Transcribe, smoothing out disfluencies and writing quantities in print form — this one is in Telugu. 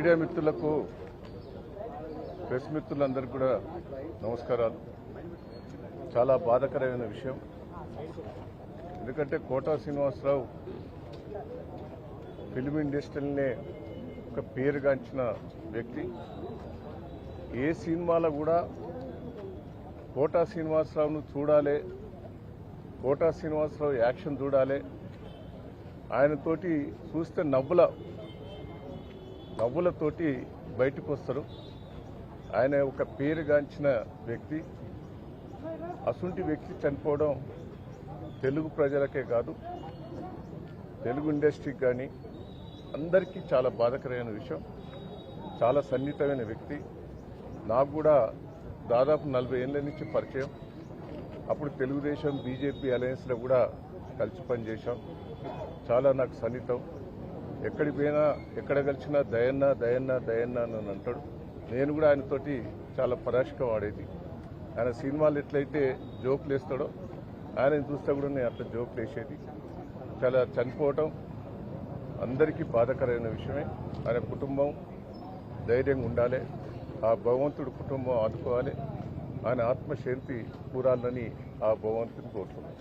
మీడియా మిత్రులకు ప్రెస్ మిత్రులందరికీ కూడా నమస్కారాలు. చాలా బాధాకరమైన విషయం. ఎందుకంటే కోటా శ్రీనివాసరావు ఫిల్మ్ ఇండస్ట్రీనే ఒక పేరుగాంచిన వ్యక్తి. ఏ సినిమాలో కూడా కోటా శ్రీనివాసరావును చూడాలి, కోటా శ్రీనివాసరావు యాక్షన్ చూడాలి, ఆయనతోటి చూస్తే నవ్వులతోటి బయటకు వస్తారు. ఆయన ఒక పేరుగాంచిన వ్యక్తి. అసుంటి వ్యక్తి చనిపోవడం తెలుగు ప్రజలకే కాదు, తెలుగు ఇండస్ట్రీకి కానీ అందరికీ చాలా బాధాకరమైన విషయం. చాలా సన్నిహితమైన వ్యక్తి. నాకు కూడా దాదాపు 40 ఏళ్ల నుంచి పరిచయం. అప్పుడు తెలుగుదేశం బీజేపీ అలయన్స్లో కూడా కలిసి పనిచేశాం. చాలా నాకు సన్నిహితం. ఎక్కడికి పోయినా ఎక్కడ కలిసినా దయన్నా దయన్నా దయన్నా అని అంటాడు. నేను కూడా ఆయనతోటి చాలా పరాశకం వాడేది. ఆయన సినిమాలు ఎట్లయితే జోకులు వేస్తాడో ఆయనను చూస్తే కూడా నేను అట్లా జోకులు వేసేది. చాలా చనిపోవటం అందరికీ బాధాకరమైన విషయమే. ఆయన కుటుంబం ధైర్యంగా ఉండాలి. ఆ భగవంతుడు కుటుంబం ఆదుకోవాలి. ఆయన ఆత్మశాంతి కూరాలని ఆ భగవంతుని కోరుతున్నాను.